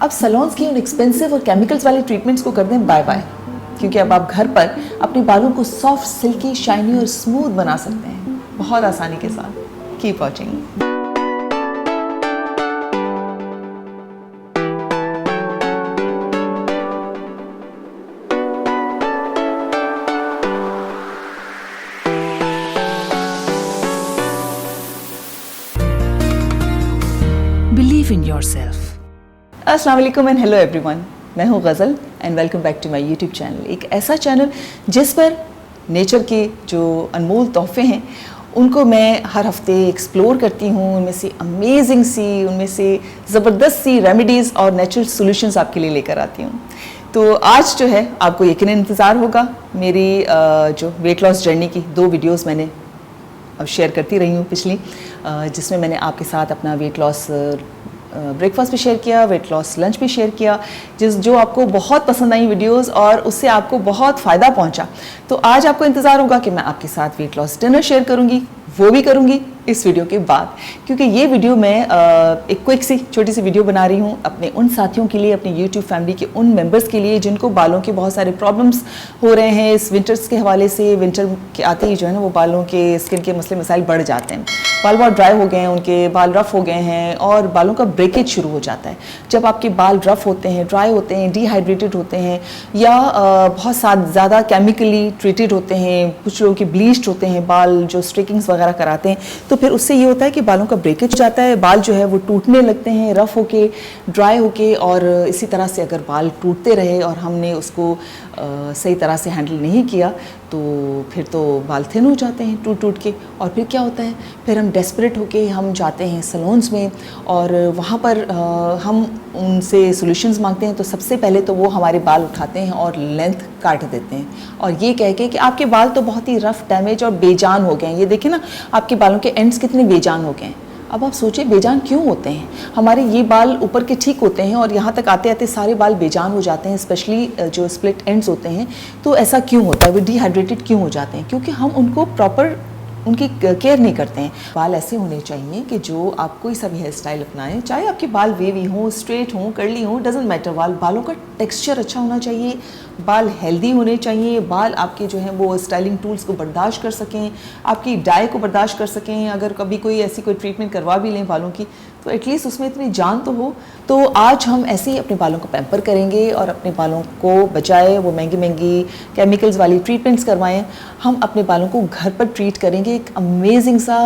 अब सैलून्स की उन एक्सपेंसिव और केमिकल्स वाले ट्रीटमेंट्स को कर दें बाय बाय, क्योंकि अब आप घर पर अपने बालों को सॉफ्ट, सिल्की, शाइनी और स्मूथ बना सकते हैं बहुत आसानी के साथ। Keep watching. Believe in yourself. अस्सलाम वालेकुम एंड हेलो एवरीवन, मैं हूँ Ghazal and welcome back to my YouTube channel. एक ऐसा चैनल जिस पर नेचर के जो अनमोल तोहफे हैं उनको मैं हर हफ्ते एक्सप्लोर करती हूँ, उनमें से अमेजिंग सी, उनमें से ज़बरदस्त सी रेमेडीज़ और नेचुरल सॉल्यूशंस आपके लिए लेकर आती हूँ। तो आज जो है आपको यकीनन इंतज़ार होगा मेरी जो वेट लॉस जर्नी की 2 वीडियोज़ मैंने अब शेयर करती रही हूँ पिछली, जिसमें मैंने आपके साथ अपना वेट लॉस ब्रेकफास्ट भी शेयर किया, वेट लॉस लंच भी शेयर किया, जो आपको बहुत पसंद आई वीडियोस और उससे आपको बहुत फ़ायदा पहुंचा। तो आज आपको इंतज़ार होगा कि मैं आपके साथ वेट लॉस डिनर शेयर करूंगी, वो भी करूंगी इस वीडियो के बाद, क्योंकि ये वीडियो मैं एक क्विक सी छोटी सी वीडियो बना रही हूँ अपने उन साथियों के लिए, अपने यूट्यूब फैमिली के उन मेंबर्स के लिए जिनको बालों के बहुत सारे प्रॉब्लम्स हो रहे हैं इस विंटर्स के हवाले से। विंटर के आते ही जो है ना वो बालों के स्किन के मसले मसाइल बढ़ जाते हैं, बाल बहुत ड्राई हो गए हैं, उनके बाल रफ़ हो गए हैं और बालों का ब्रेकेज शुरू हो जाता है। जब आपके बाल रफ़ होते हैं, ड्राई होते हैं, डिहाइड्रेटेड होते हैं या बहुत ज़्यादा केमिकली ट्रीटेड होते हैं, कुछ लोगों के ब्लीच्ड होते हैं बाल, जो स्ट्रेकिंग्स वगैरह कराते हैं, तो फिर उससे ये होता है कि बालों का ब्रेकेज हो जाता है, बाल जो है वो टूटने लगते हैं रफ़ होके, ड्राई होके। और इसी तरह से अगर बाल टूटते रहे और हमने उसको सही तरह से हैंडल नहीं किया तो फिर तो बाल थिन हो जाते हैं टूट टूट के। और फिर क्या होता है, फिर हम डेस्परेट होके हम जाते हैं सैलून्स में और वहाँ पर हम उनसे सॉल्यूशंस मांगते हैं। तो सबसे पहले तो वो हमारे बाल उठाते हैं और लेंथ काट देते हैं और ये कह के कि आपके बाल तो बहुत ही रफ़, डैमेज और बेजान हो गए हैं। ये देखिए ना, आपके बालों के एंड्स कितने बेजान हो गए हैं। अब आप सोचिए बेजान क्यों होते हैं? हमारे ये बाल ऊपर के ठीक होते हैं और यहाँ तक आते आते सारे बाल बेजान हो जाते हैं, स्पेशली जो स्प्लिट एंड्स होते हैं। तो ऐसा क्यों होता है? वो डिहाइड्रेटेड क्यों हो जाते हैं? क्योंकि हम उनको प्रॉपर उनकी केयर नहीं करते हैं। बाल ऐसे होने चाहिए कि जो आप कोई सा भी हेयर स्टाइल अपनाएं, चाहे आपके बाल वेवी हों, स्ट्रेट हों, कर्ली हों, डजेंट मैटर, बालों का टेक्सचर अच्छा होना चाहिए, बाल हेल्दी होने चाहिए, बाल आपके जो हैं वो स्टाइलिंग टूल्स को बर्दाश्त कर सकें, आपकी डाई को बर्दाश्त कर सकें। अगर कभी कोई ऐसी कोई ट्रीटमेंट करवा भी लें बालों की तो एटलीस्ट उसमें इतनी जान तो हो। तो आज हम ऐसे ही अपने बालों को पैम्पर करेंगे और अपने बालों को बजाय वो महंगी महंगी केमिकल्स वाली ट्रीटमेंट्स करवाएं, हम अपने बालों को घर पर ट्रीट करेंगे। एक अमेजिंग सा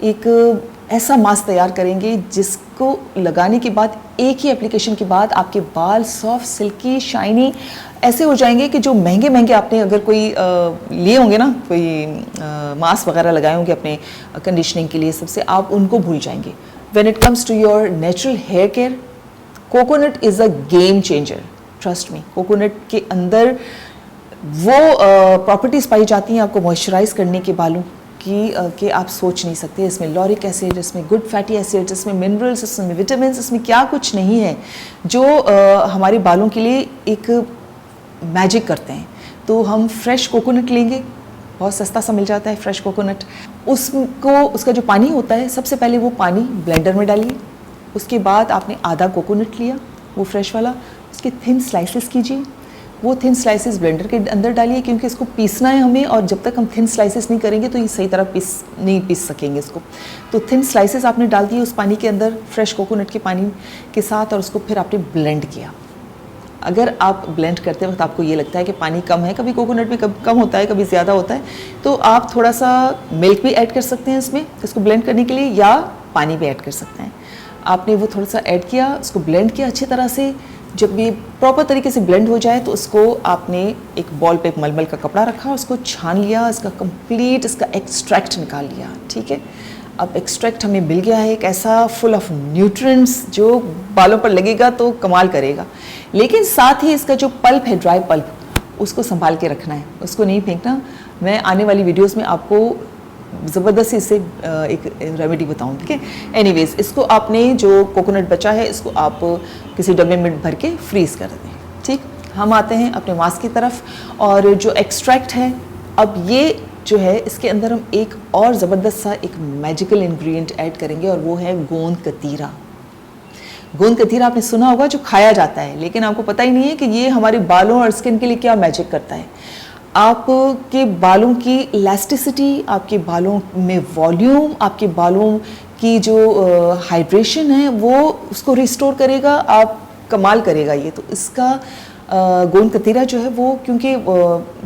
एक ऐसा मास्क तैयार करेंगे जिसको लगाने के बाद, एक ही एप्लीकेशन के बाद आपके बाल सॉफ्ट, सिल्की, शाइनी ऐसे हो जाएंगे कि जो महंगे महंगे आपने अगर कोई लिए होंगे ना, कोई मास्क वगैरह लगाए होंगे अपने कंडीशनिंग के लिए सबसे, आप उनको भूल जाएंगे। When it comes to your natural hair care, coconut is a game changer. Trust me, coconut के अंदर वो प्रॉपर्टीज पाई जाती हैं आपको मॉइस्चराइज करने के बालों की कि आप सोच नहीं सकते। इसमें लॉरिक एसिड, इसमें गुड फैटी एसिड्स, इसमें मिनरल्स, इसमें विटामिन, इसमें क्या कुछ नहीं है जो हमारे बालों के लिए एक मैजिक करते हैं। तो हम फ्रेश कोकोनट लेंगे, बहुत सस्ता सा मिल जाता है फ्रेश कोकोनट। उसका जो पानी होता है, सबसे पहले वो पानी ब्लेंडर में डालिए। उसके बाद आपने आधा कोकोनट लिया, वो फ्रेश वाला, उसके थिन स्लाइसेस कीजिए। वो थिन स्लाइसेस ब्लेंडर के अंदर डालिए, क्योंकि इसको पीसना है हमें और जब तक हम थिन स्लाइसेस नहीं करेंगे तो ये सही तरह नहीं पीस सकेंगे इसको। तो थिन स्लाइसेस आपने डाल दिए उस पानी के अंदर, फ्रेश कोकोनट के पानी के साथ, और उसको फिर आपने ब्लेंड किया। अगर आप ब्लेंड करते वक्त आपको ये लगता है कि पानी कम है, कभी कोकोनट में कम होता है, कभी ज़्यादा होता है, तो आप थोड़ा सा मिल्क भी ऐड कर सकते हैं इसमें, इसको ब्लेंड करने के लिए, या पानी भी ऐड कर सकते हैं। आपने वो थोड़ा सा ऐड किया, उसको ब्लेंड किया अच्छी तरह से। जब ये प्रॉपर तरीके से ब्लेंड हो जाए तो उसको आपने एक बॉल पे मलमल का कपड़ा रखा, उसको छान लिया, इसका कंप्लीट इसका एक्सट्रैक्ट निकाल लिया। ठीक है, अब एक्सट्रैक्ट हमें मिल गया है एक ऐसा फुल ऑफ न्यूट्रिएंट्स जो बालों पर लगेगा तो कमाल करेगा। लेकिन साथ ही इसका जो पल्प है, ड्राई पल्प, उसको संभाल के रखना है, उसको नहीं फेंकना। मैं आने वाली वीडियोस में आपको ज़बरदस्ती इससे एक रेमेडी बताऊँ, ठीक है। एनीवेज, इसको आपने जो कोकोनट बचा है इसको आप किसी डब्बे में भर के फ्रीज़ कर दें। ठीक, हम आते हैं अपने मास्क की तरफ। और जो एक्सट्रैक्ट है, अब ये जो है इसके अंदर हम एक और ज़बरदस्त सा एक मैजिकल इंग्रेडिएंट ऐड करेंगे और वो है गोंद कतीरा। गोंद कतीरा आपने सुना होगा जो खाया जाता है, लेकिन आपको पता ही नहीं है कि ये हमारे बालों और स्किन के लिए क्या मैजिक करता है। आपके बालों की इलास्टिसिटी, आपके बालों में वॉल्यूम, आपके बालों की जो हाइड्रेशन है वो उसको रिस्टोर करेगा, आप कमाल करेगा ये। तो इसका गोंद कतीरा जो है वो क्योंकि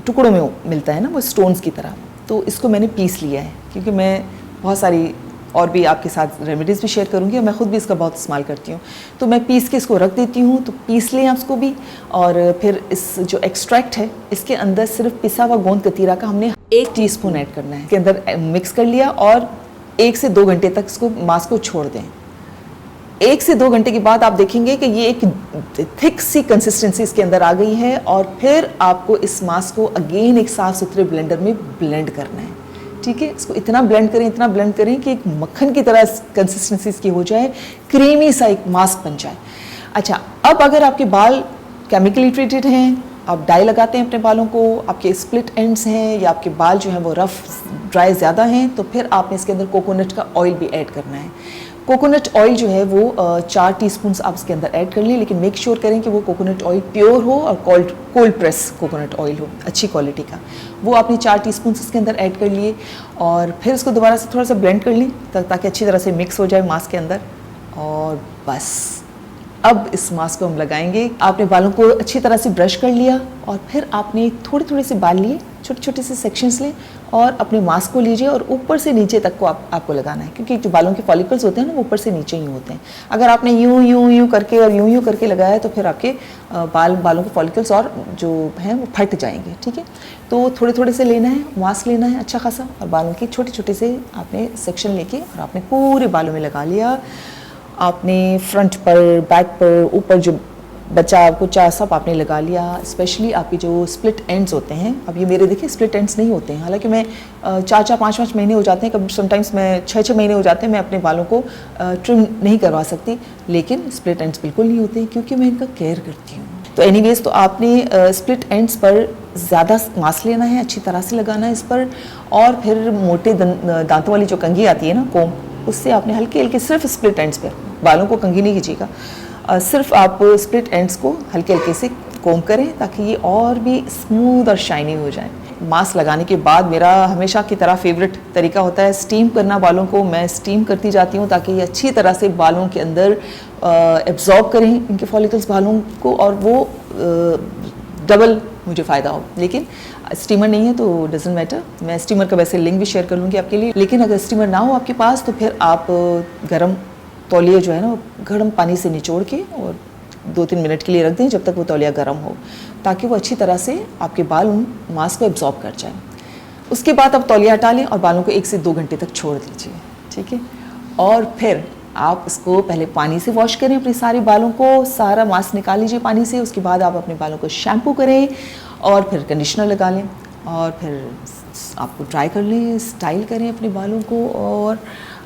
टुकड़ों में मिलता है ना, वो स्टोन्स की तरह, तो इसको मैंने पीस लिया है क्योंकि मैं बहुत सारी और भी आपके साथ रेमेडीज़ भी शेयर करूंगी और मैं ख़ुद भी इसका बहुत इस्तेमाल करती हूँ। तो मैं पीस के इसको रख देती हूँ, तो पीस लें आप इसको भी। और फिर इस जो एक्सट्रैक्ट है इसके अंदर सिर्फ पिसा हुआ गोंद कतीरा का हमने 1 टीस्पून ऐड करना है। इसके अंदर मिक्स कर लिया और 1 से 2 घंटे तक इसको मास्क को छोड़ दें। 1 से 2 घंटे के बाद आप देखेंगे कि ये एक थिक सी कंसिस्टेंसी इसके अंदर आ गई है। और फिर आपको इस मास्क को अगेन एक साफ़ सुथरे ब्लेंडर में ब्लेंड करना है। ठीक है, इसको इतना ब्लेंड करें कि एक मक्खन की तरह कंसिस्टेंसी इसकी हो जाए, क्रीमी सा एक मास्क बन जाए। अच्छा, अब अगर आपके बाल केमिकली ट्रीटेड हैं, आप डाई लगाते हैं अपने बालों को, आपके स्प्लिट एंड्स हैं या आपके बाल जो हैं वो रफ ड्राई ज़्यादा हैं, तो फिर आपने इसके अंदर कोकोनट का ऑयल भी ऐड करना है। कोकोनट ऑयल जो है वो 4 टीस्पून आप इसके अंदर ऐड कर लें, लेकिन मेक श्योर करें कि वो कोकोनट ऑयल प्योर हो और कोल्ड प्रेस कोकोनट ऑयल हो, अच्छी क्वालिटी का। वो आपने 4 टीस्पून इसके अंदर ऐड कर लिए और फिर इसको दोबारा से थोड़ा सा ब्लेंड कर ली ताकि अच्छी तरह से मिक्स हो जाए मास्क के अंदर। और बस अब इस मास्क को हम लगाएंगे। आपने बालों को अच्छी तरह से ब्रश कर लिया और फिर आपने थोड़े थोड़े से बाल लिए, छोटे छोटे से सेक्शंस लें और अपने मास्क को लीजिए और ऊपर से नीचे तक को आपको लगाना है, क्योंकि जो बालों के फॉलिकल्स होते हैं ना वो ऊपर से नीचे ही होते हैं। अगर आपने यूं करके और यूं करके लगाया तो फिर आपके बालों के फॉलिकल्स और जो हैं वो फट जाएंगे। ठीक है, तो थोड़े थोड़े से लेना है, मास्क लेना है अच्छा खासा और बालों के छोटे छोटे से आपने सेक्शन लेके और आपने पूरे बालों में लगा लिया। आपने फ्रंट पर, बैक पर, ऊपर जो बचा कुचा सब आपने लगा लिया। स्पेशली आपके जो स्प्लिट एंड्स होते हैं, अब ये मेरे देखिए स्प्लिट एंड्स नहीं होते हैं, हालांकि मैं 4-4, 5-5 महीने हो जाते हैं, कभी समटाइम्स मैं 6-6 महीने हो जाते हैं, मैं अपने बालों को ट्रिम नहीं करवा सकती, लेकिन स्प्लिट एंड्स बिल्कुल नहीं होते क्योंकि मैं इनका केयर करती हूँ। तो एनीवेज, तो आपने स्प्लिट एंड्स पर ज़्यादा मास्क लेना है, अच्छी तरह से लगाना है इस पर। और फिर मोटे दांतों वाली जो कंघी आती है ना, कोम, उससे आपने हल्के हल्के सिर्फ स्प्लिट एंड्स पर, बालों को कंघी नहीं कीजिएगा, सिर्फ आप स्प्लिट एंड्स को हल्के हल्के से कोम करें ताकि ये और भी स्मूथ और शाइनी हो जाए। मास्क लगाने के बाद मेरा हमेशा की तरह फेवरेट तरीका होता है स्टीम करना बालों को। मैं स्टीम करती जाती हूँ ताकि ये अच्छी तरह से बालों के अंदर एब्जॉर्ब करें इनके फॉलिकल्स बालों को, और वो डबल मुझे फ़ायदा हो। लेकिन स्टीमर नहीं है तो डजंट मैटर, मैं स्टीमर का वैसे लिंक भी शेयर कर लूँगी आपके लिए। लेकिन अगर स्टीमर ना हो आपके पास तो फिर आप गर्म तौलिया जो है ना, गर्म पानी से निचोड़ के और 2-3 मिनट के लिए रख दें जब तक वो तौलिया गर्म हो, ताकि वो अच्छी तरह से आपके बाल उन मास्क को एब्जॉर्ब कर जाए। उसके बाद आप तौलिया हटा लें और बालों को 1 से 2 घंटे तक छोड़ दीजिए। ठीक है, और फिर आप इसको पहले पानी से वॉश करें अपने सारे बालों को, सारा मास्क निकाल लीजिए पानी से। उसके बाद आप अपने बालों को शैम्पू करें और फिर कंडीशनर लगा लें और फिर आपको ड्राई कर लें, स्टाइल करें अपने बालों को। और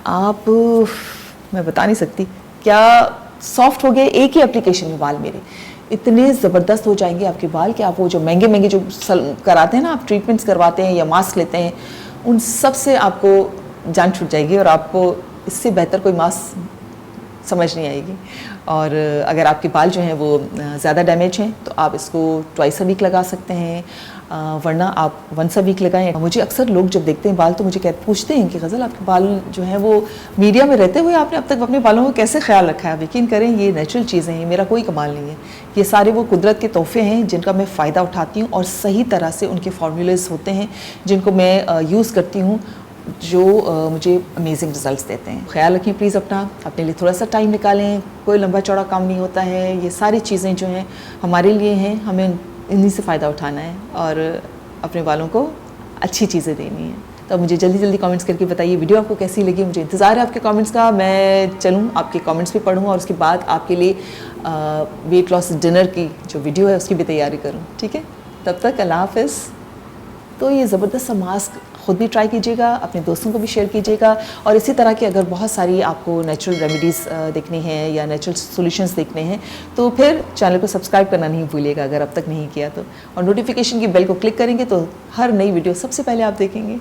आप, मैं बता नहीं सकती क्या सॉफ्ट हो गए एक ही एप्लीकेशन में बाल मेरे, इतने ज़बरदस्त हो जाएंगे आपके बाल कि आप वो जो महंगे महंगे जो कराते हैं ना, आप ट्रीटमेंट्स करवाते हैं या मास्क लेते हैं, उन सब से आपको जान छूट जाएगी और आपको इससे बेहतर कोई मास्क समझ नहीं आएगी। और अगर आपके बाल जो हैं वो ज़्यादा डैमेज हैं तो आप इसको ट्वाइस अ वीक लगा सकते हैं, वरना आप वंस अ वीक लगाएं। मुझे अक्सर लोग जब देखते हैं बाल तो मुझे पूछते हैं कि गज़ल, आपके बाल जो हैं वो मीडिया में रहते हुए आपने अब तक अपने बालों को कैसे ख्याल रखा है। यकीन करें ये नेचुरल चीज़ें हैं, मेरा कोई कमाल नहीं है, ये सारे वो कुदरत के तोहफे हैं जिनका मैं फ़ायदा उठाती हूँ और सही तरह से उनके फार्मूलेस होते हैं जिनको मैं यूज़ करती हूँ, जो मुझे अमेजिंग रिजल्ट्स देते हैं। ख्याल रखें प्लीज़ अपने लिए थोड़ा सा टाइम निकालें, कोई लंबा चौड़ा काम नहीं होता है, ये सारी चीज़ें जो हैं हमारे लिए हैं, हमें इन्हीं से फ़ायदा उठाना है और अपने बालों को अच्छी चीज़ें देनी है। तो मुझे जल्दी जल्दी कमेंट्स करके बताइए वीडियो आपको कैसी लगी। मुझे इंतज़ार है आपके कमेंट्स का, मैं चलूँ आपके कमेंट्स भी पढ़ूँ और उसके बाद आपके लिए वेट लॉस डिनर की जो वीडियो है उसकी भी तैयारी करूँ। ठीक है, तब तक अल्लाह हाफ़िज़। तो ये ज़बरदस्त सा मास्क ख़ुद भी ट्राई कीजिएगा, अपने दोस्तों को भी शेयर कीजिएगा, और इसी तरह की अगर बहुत सारी आपको नेचुरल रेमेडीज़ देखनी है या नेचुरल सॉल्यूशंस देखने हैं तो फिर चैनल को सब्सक्राइब करना नहीं भूलिएगा अगर अब तक नहीं किया तो, और नोटिफिकेशन की बेल को क्लिक करेंगे तो हर नई वीडियो सबसे पहले आप देखेंगे।